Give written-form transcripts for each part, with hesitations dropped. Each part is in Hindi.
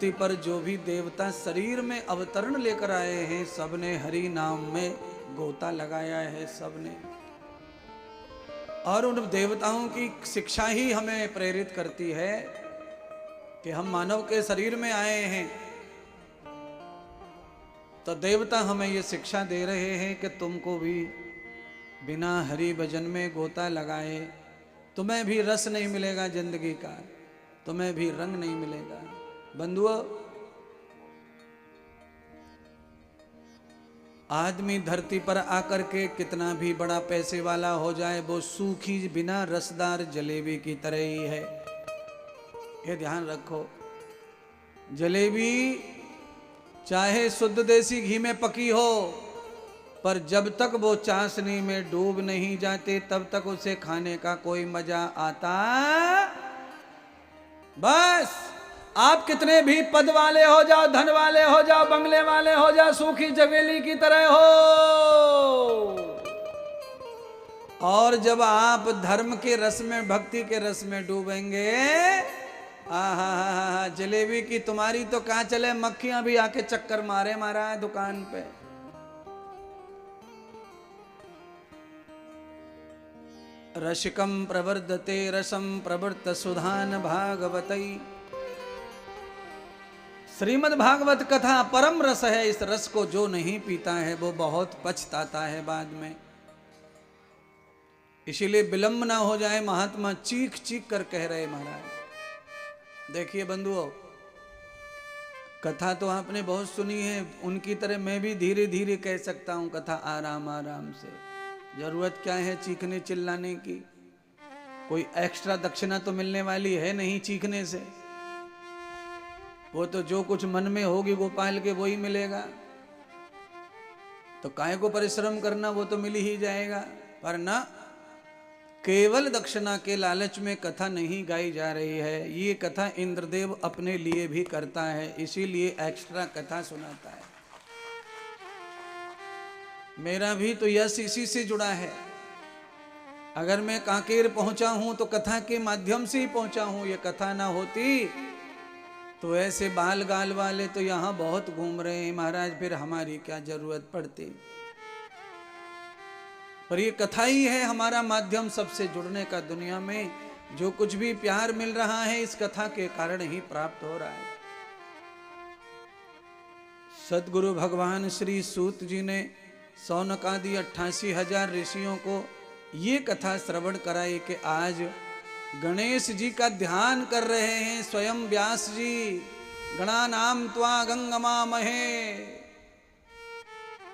धरती पर जो भी देवता शरीर में अवतरण लेकर आए हैं, सबने हरि नाम में गोता लगाया है, सबने। और उन देवताओं की शिक्षा ही हमें प्रेरित करती है कि हम मानव के शरीर में आए हैं, तो देवता हमें ये शिक्षा दे रहे हैं कि तुमको भी बिना हरि भजन में गोता लगाए तुम्हें भी रस नहीं मिलेगा जिंदगी का, तुम्हें भी रंग नहीं मिलेगा। बंधुओं, आदमी धरती पर आकर के कितना भी बड़ा पैसे वाला हो जाए, वो सूखी बिना रसदार जलेबी की तरह ही है। ये ध्यान रखो, जलेबी चाहे शुद्ध देसी घी में पकी हो, पर जब तक वो चाशनी में डूब नहीं जाते तब तक उसे खाने का कोई मजा आता। बस आप कितने भी पद वाले हो जाओ, धन वाले हो जाओ, बंगले वाले हो जाओ, सूखी जवेली की तरह हो, और जब आप धर्म के रस में, भक्ति के रस में डूबेंगे, आहा, जलेबी की तुम्हारी तो कहां चले, मक्खियां भी आके चक्कर मारे मारा है दुकान पे। रसिकम प्रवर्धते रसम प्रवृत्त सुधान भागवतई। श्रीमद् भागवत कथा परम रस है। इस रस को जो नहीं पीता है वो बहुत पछताता है बाद में। इसीलिए विलंब ना हो जाए, महात्मा चीख चीख कर कह रहे महाराज। देखिए बंधुओं, कथा तो आपने बहुत सुनी है, उनकी तरह मैं भी धीरे धीरे कह सकता हूं कथा, आराम आराम से। जरूरत क्या है चीखने चिल्लाने की, कोई एक्स्ट्रा दक्षिणा तो मिलने वाली है नहीं चीखने से। वो तो जो कुछ मन में होगी गोपाल के वो ही मिलेगा, तो काहे को परिश्रम करना, वो तो मिल ही जाएगा। पर ना, केवल दक्षिणा के लालच में कथा नहीं गाई जा रही है। ये कथा इंद्रदेव अपने लिए भी करता है, इसीलिए एक्स्ट्रा कथा सुनाता है। मेरा भी तो यश इसी से जुड़ा है। अगर मैं कांकेर पहुंचा हूं तो कथा के माध्यम से ही पहुंचा हूं। ये कथा ना होती तो ऐसे बाल गाल वाले तो यहां बहुत घूम रहे हैं महाराज, फिर हमारी क्या जरूरत पड़ती। पर ये कथा ही है हमारा माध्यम सबसे जुड़ने का। दुनिया में जो कुछ भी प्यार मिल रहा है इस कथा के कारण ही प्राप्त हो रहा है। सदगुरु भगवान श्री सूत जी ने सौनक आदि 88,000 ऋषियों को ये कथा श्रवण कराई कि आज गणेश जी का ध्यान कर रहे हैं स्वयं व्यास जी। गणानाम त्वा गंगमा महे।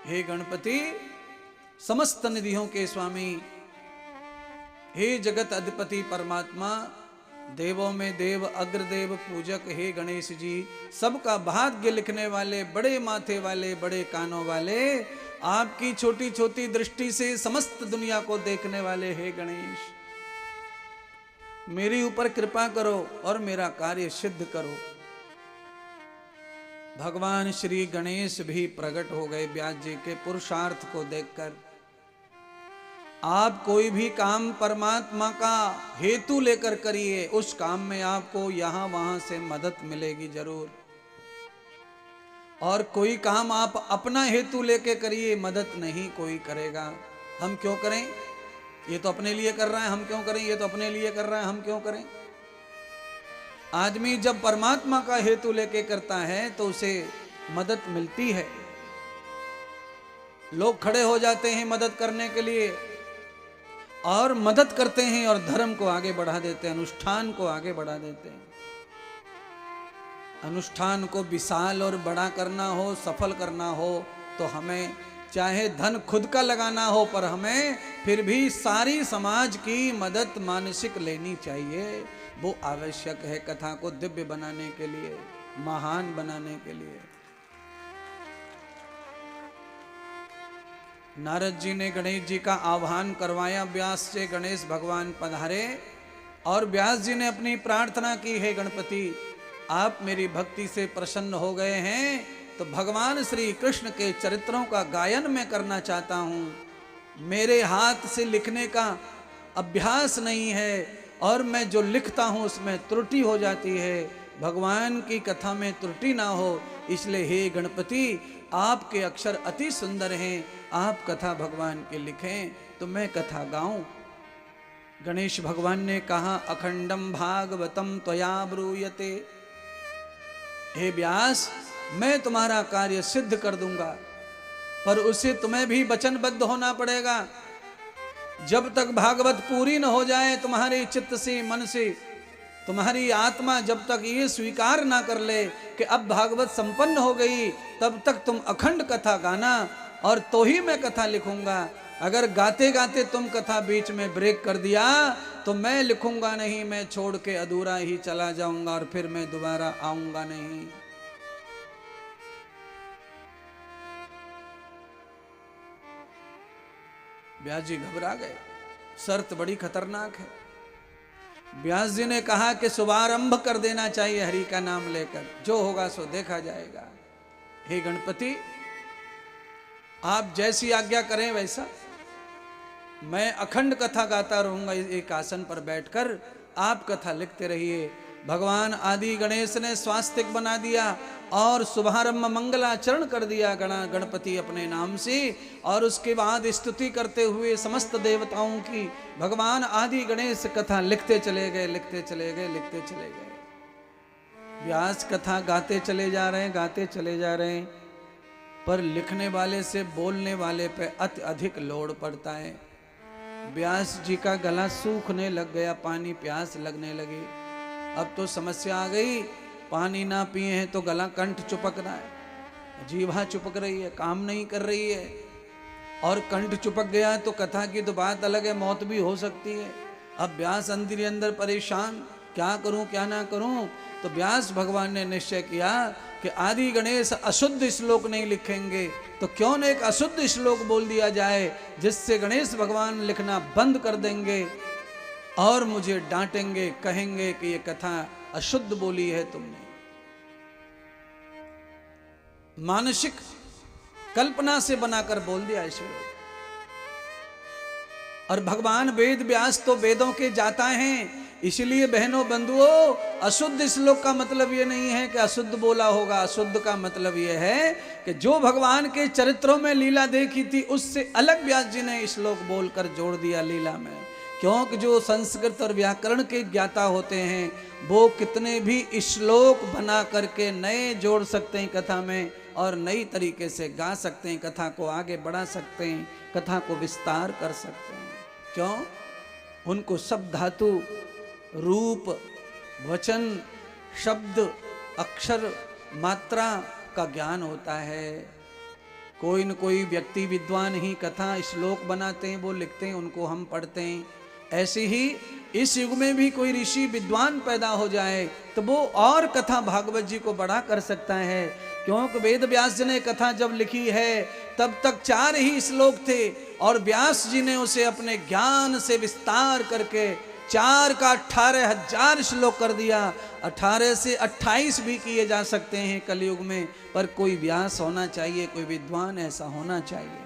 हे गणपति, समस्त निधियों के स्वामी, हे जगत अधिपति परमात्मा, देवों में देव, अग्रदेव पूजक, हे गणेश जी, सबका भाग्य लिखने वाले, बड़े माथे वाले, बड़े कानों वाले, आपकी छोटी छोटी दृष्टि से समस्त दुनिया को देखने वाले, हे गणेश, मेरे ऊपर कृपा करो और मेरा कार्य सिद्ध करो। भगवान श्री गणेश भी प्रकट हो गए व्यास जी के पुरुषार्थ को देखकर। आप कोई भी काम परमात्मा का हेतु लेकर करिए, उस काम में आपको यहां वहां से मदद मिलेगी जरूर। और कोई काम आप अपना हेतु लेके करिए, मदद नहीं कोई करेगा। हम क्यों करें, ये तो अपने लिए कर रहा है, हम क्यों करें, ये तो अपने लिए कर रहा है, हम क्यों करें। आदमी जब परमात्मा का हेतु लेके करता है तो उसे मदद मिलती है। लोग खड़े हो जाते हैं मदद करने के लिए और मदद करते हैं और धर्म को आगे बढ़ा देते हैं, अनुष्ठान को आगे बढ़ा देते हैं। अनुष्ठान को विशाल और बड़ा करना हो, सफल करना हो, तो हमें चाहे धन खुद का लगाना हो, पर हमें फिर भी सारी समाज की मदद मानसिक लेनी चाहिए। वो आवश्यक है कथा को दिव्य बनाने के लिए, महान बनाने के लिए। नारद जी ने गणेश जी का आह्वान करवाया व्यास से। गणेश भगवान पधारे और व्यास जी ने अपनी प्रार्थना की, हे गणपति, आप मेरी भक्ति से प्रसन्न हो गए हैं तो भगवान श्री कृष्ण के चरित्रों का गायन मैं करना चाहता हूँ। मेरे हाथ से लिखने का अभ्यास नहीं है और मैं जो लिखता हूँ उसमें त्रुटि हो जाती है। भगवान की कथा में त्रुटि ना हो, इसलिए हे गणपति आपके अक्षर अति सुंदर हैं, आप कथा भगवान के लिखें तो मैं कथा गाऊं। गणेश भगवान ने कहा अखंडम भागवतम त्वया ब्रूयते, हे व्यास मैं तुम्हारा कार्य सिद्ध कर दूंगा, पर उसे तुम्हें भी वचनबद्ध होना पड़ेगा। जब तक भागवत पूरी न हो जाए तुम्हारे चित्त से, मन से, तुम्हारी आत्मा जब तक ये स्वीकार ना कर ले कि अब भागवत संपन्न हो गई, तब तक तुम अखंड कथा गाना और तो ही मैं कथा लिखूंगा। अगर गाते गाते तुम कथा बीच में ब्रेक कर दिया तो मैं लिखूंगा नहीं, मैं छोड़ के अधूरा ही चला जाऊंगा और फिर मैं दोबारा आऊंगा नहीं। व्यास जी घबरा गए, शर्त बड़ी खतरनाक है। व्यास जी ने कहा कि शुभारंभ कर देना चाहिए हरि का नाम लेकर, जो होगा सो देखा जाएगा। हे गणपति आप जैसी आज्ञा करें वैसा, मैं अखंड कथा गाता रहूंगा एक आसन पर बैठकर, आप कथा लिखते रहिए। भगवान आदि गणेश ने स्वास्तिक बना दिया और शुभारंभ मंगलाचरण कर दिया गणपति अपने नाम से, और उसके बाद स्तुति करते हुए समस्त देवताओं की भगवान आदि गणेश कथा लिखते चले गए, लिखते चले गए, लिखते चले गए। व्यास कथा गाते चले जा रहे हैं, गाते चले जा रहे हैं, पर लिखने वाले से बोलने वाले पे अति अधिक लोड पड़ता है। व्यास जी का गला सूखने लग गया, पानी प्यास लगने लगी। अब तो समस्या आ गई, पानी ना पिए हैं तो गला कंठ चिपक रहा है, जीभा चिपक रही है, काम नहीं कर रही है, और कंठ चिपक गया तो कथा की तो बात अलग है, मौत भी हो सकती है। अब व्यास अंदर अंदर परेशान, क्या करूं क्या ना करूं। तो व्यास भगवान ने निश्चय किया कि आदि गणेश अशुद्ध श्लोक नहीं लिखेंगे, तो क्यों न एक अशुद्ध श्लोक बोल दिया जाए, जिससे गणेश भगवान लिखना बंद कर देंगे और मुझे डांटेंगे, कहेंगे कि ये कथा अशुद्ध बोली है तुमने। मानसिक कल्पना से बनाकर बोल दिया श्लोक। और भगवान वेद व्यास तो वेदों के जाता हैं, इसलिए बहनों बंधुओं अशुद्ध श्लोक का मतलब ये नहीं है कि अशुद्ध बोला होगा। अशुद्ध का मतलब ये है कि जो भगवान के चरित्रों में लीला देखी थी उससे अलग व्यास जी ने श्लोक बोलकर जोड़ दिया लीला में। क्योंकि जो संस्कृत और व्याकरण के ज्ञाता होते हैं वो कितने भी श्लोक बना करके नए जोड़ सकते हैं कथा में, और नई तरीके से गा सकते हैं, कथा को आगे बढ़ा सकते हैं, कथा को विस्तार कर सकते हैं। क्यों? उनको सब धातु, रूप, वचन, शब्द, अक्षर, मात्रा का ज्ञान होता है। कोई न कोई व्यक्ति विद्वान ही कथा श्लोक बनाते हैं, वो लिखते हैं, उनको हम पढ़ते हैं। ऐसे ही इस युग में भी कोई ऋषि विद्वान पैदा हो जाए तो वो और कथा भागवत जी को बढ़ा कर सकता है। क्योंकि वेद व्यास जी ने कथा जब लिखी है तब तक 4 ही श्लोक थे, और व्यास जी ने उसे अपने ज्ञान से विस्तार करके 4 का 18,000 श्लोक कर दिया। 18 से 28 भी किए जा सकते हैं कलयुग में, पर कोई व्यास होना चाहिए, कोई विद्वान ऐसा होना चाहिए।